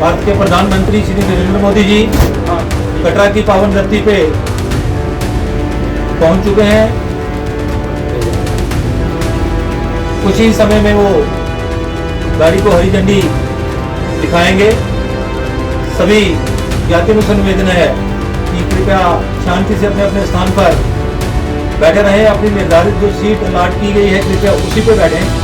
भारत के प्रधानमंत्री श्री नरेंद्र मोदी जी कटरा की पावन धरती पे पहुंच चुके हैं। कुछ ही समय में वो गाड़ी को हरी झंडी दिखाएंगे। सभी यात्रियों से निवेदन है कि कृपया शांति से अपने अपने स्थान पर बैठे रहें। अपनी निर्धारित जो सीट अलॉट की गई है कृपया उसी पे बैठें।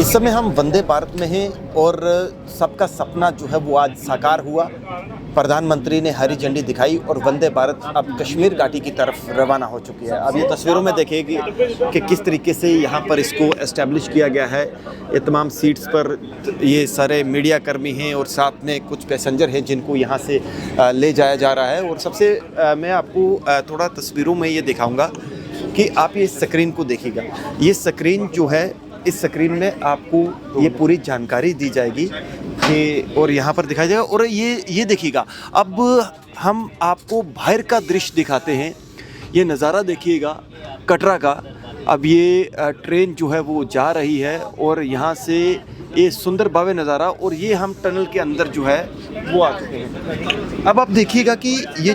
इस समय हम वंदे भारत में हैं और सबका सपना जो है वो आज साकार हुआ। प्रधानमंत्री ने हरी झंडी दिखाई और वंदे भारत अब कश्मीर घाटी की तरफ रवाना हो चुकी है। अब ये तस्वीरों में देखेगी कि किस तरीके से यहाँ पर इसको एस्टेब्लिश किया गया है। ये तमाम सीट्स पर ये सारे मीडिया कर्मी हैं और साथ में कुछ पैसेंजर हैं जिनको यहाँ से ले जाया जा रहा है। और सबसे मैं आपको थोड़ा तस्वीरों में ये दिखाऊँगा कि आप ये स्क्रीन को देखिएगा। ये स्क्रीन जो है, इस स्क्रीन में आपको ये पूरी जानकारी दी जाएगी कि और यहाँ पर दिखाया जाएगा। और ये देखिएगा, अब हम आपको बाहर का दृश्य दिखाते हैं। ये नज़ारा देखिएगा कटरा का। अब ये ट्रेन जो है वो जा रही है और यहाँ से ये सुंदर भव्य नज़ारा, और ये हम टनल के अंदर जो है वो आ चुके हैं। अब आप देखिएगा कि ये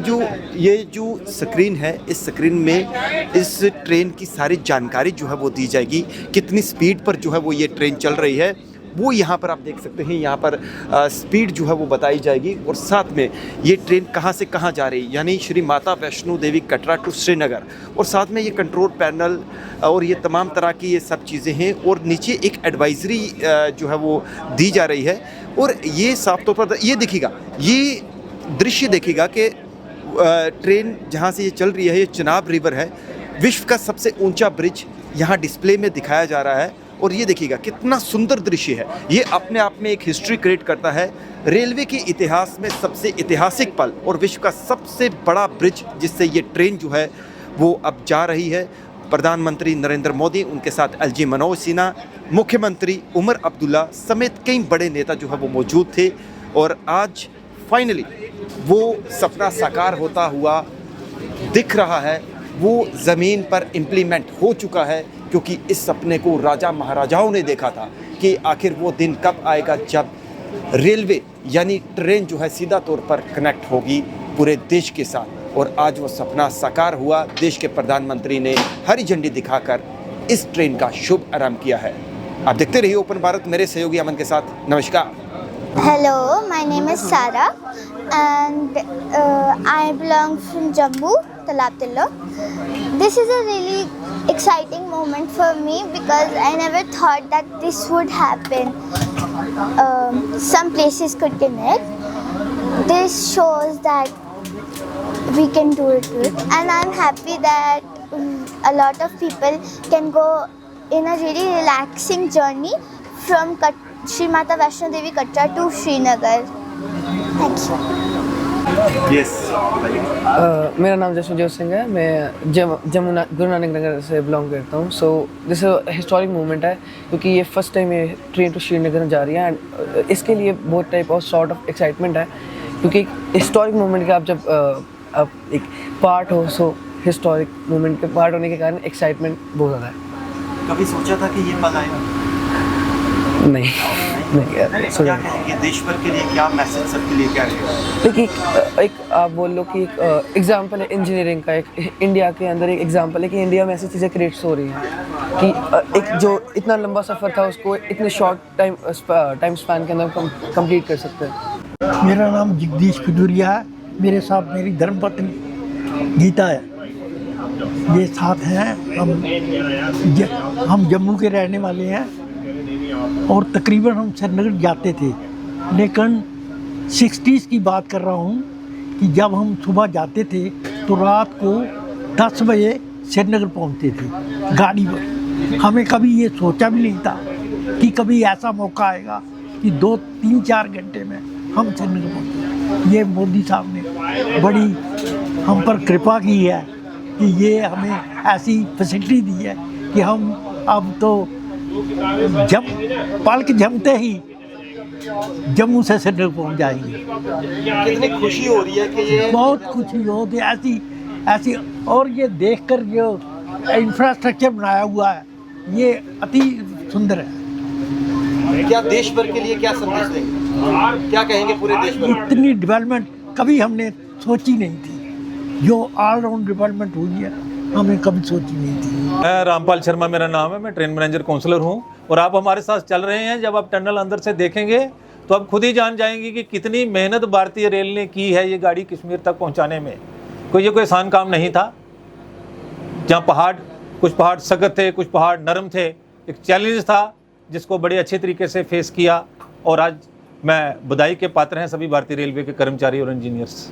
जो स्क्रीन है, इस स्क्रीन में इस ट्रेन की सारी जानकारी जो है वो दी जाएगी। कितनी स्पीड पर जो है वो ये ट्रेन चल रही है वो यहाँ पर आप देख सकते हैं। यहाँ पर स्पीड जो है वो बताई जाएगी और साथ में ये ट्रेन कहाँ से कहाँ जा रही है, यानी श्री माता वैष्णो देवी कटरा टू श्रीनगर। और साथ में ये कंट्रोल पैनल और ये तमाम तरह की ये सब चीज़ें हैं। और नीचे एक एडवाइजरी जो है वो दी जा रही है। और ये साफ तौर पर ये देखिएगा, ये दृश्य देखिएगा कि ट्रेन जहाँ से ये चल रही है, ये चिनाब रिवर है। विश्व का सबसे ऊंचा ब्रिज यहाँ डिस्प्ले में दिखाया जा रहा है। और ये देखिएगा कितना सुंदर दृश्य है। ये अपने आप में एक हिस्ट्री क्रिएट करता है। रेलवे के इतिहास में सबसे ऐतिहासिक पल और विश्व का सबसे बड़ा ब्रिज जिससे ये ट्रेन जो है वो अब जा रही है। प्रधानमंत्री नरेंद्र मोदी, उनके साथ एलजी मनोज सिन्हा, मुख्यमंत्री उमर अब्दुल्ला समेत कई बड़े नेता जो है वो मौजूद थे। और आज फाइनली वो सपना साकार होता हुआ दिख रहा है, वो ज़मीन पर इम्प्लीमेंट हो चुका है। क्योंकि इस सपने को राजा महाराजाओं ने देखा था कि आखिर वो दिन कब आएगा जब रेलवे यानी ट्रेन जो है सीधा तौर पर कनेक्ट होगी पूरे देश के साथ। और आज वो सपना साकार हुआ। देश के प्रधानमंत्री ने हरी झंडी दिखाकर इस ट्रेन का शुभ आरंभ किया है। आप देखते रहिए ओपन भारत मेरे सहयोगी अमन के साथ। नमस्कार। Hello, my name is Sara and I belong from Jammu, Talab Tillo. This is a really exciting moment for me because I never thought that this would happen. Some places could connect. This shows that we can do it and I'm happy that a lot of people can go in a really relaxing journey from Shri Mata Vaishno Devi Katra to Srinagar. Thank you. Yes, मेरा नाम जसनजोत सिंह है। मैं जमुना गुरु नानक नगर से belong करता हूँ। So this historic moment है क्योंकि ये फर्स्ट टाइम ये ट्रेन टू श्रीनगर जा रही है एंड इसके लिए बहुत type of sort of excitement है क्योंकि हिस्टोरिक मोमेंट का आप जब आप एक पार्ट हो, सो हिस्टोरिक मोमेंट के पार्ट होने के कारण एक्साइटमेंट बहुत ज़्यादा है। कभी सोचा था कि ये पल आएगा? नहीं यार, क्या कहेंगे देश भर के लिए, क्या मैसेज सबके लिए क्या रहेगा? देखिए एक आप बोल लो कि एक एग्जांपल है इंजीनियरिंग का, एक इंडिया के अंदर एक एग्जांपल है कि इंडिया में ऐसी चीज़ें क्रिएट्स हो रही हैं कि एक जो इतना लंबा सफ़र था उसको इतने शॉर्ट टाइम स्पैन के अंदर कंप्लीट कर सकते हैं। मेरा नाम जगदीश खजूरिया है। मेरे साथ मेरी धर्मपत्नी गीता है। ये साथ हैं। हम जम्मू के रहने वाले हैं और तकरीबन हम श्रीनगर जाते थे, लेकिन 60s की बात कर रहा हूँ कि जब हम सुबह जाते थे तो रात को 10 बजे श्रीनगर पहुँचते थे गाड़ी पर। हमें कभी ये सोचा भी नहीं था कि कभी ऐसा मौका आएगा कि 2, 3, 4 घंटे में हम श्रीनगर पहुँचे। ये मोदी साहब ने बड़ी हम पर कृपा की है कि ये हमें ऐसी फैसिलिटी दी है कि हम अब तो जब पलक जमते ही जम्मू से श्रीनगर पहुंच जाएंगे। कितनी खुशी हो रही है कि ये बहुत खुशी होती है ऐसी और ये देखकर जो इंफ्रास्ट्रक्चर बनाया हुआ है ये अति सुंदर है। क्या देश भर के लिए क्या संदेश देंगे, क्या कहेंगे पूरे देश भर? इतनी डेवलपमेंट कभी हमने सोची नहीं थी, जो ऑल राउंड डेवलपमेंट हुई है हमें कभी सोची नहीं थी। मैं रामपाल शर्मा मेरा नाम है, मैं ट्रेन मैनेजर काउंसलर हूँ और आप हमारे साथ चल रहे हैं। जब आप टनल अंदर से देखेंगे तो आप खुद ही जान जाएंगे कि कितनी मेहनत भारतीय रेल ने की है ये गाड़ी कश्मीर तक पहुँचाने में। कोई आसान काम नहीं था। जहाँ कुछ पहाड़ सख्त थे, कुछ पहाड़ नरम थे, एक चैलेंज था जिसको बड़े अच्छे तरीके से फेस किया और आज मैं बधाई के पात्र हैं सभी भारतीय रेलवे के कर्मचारी और इंजीनियर्स।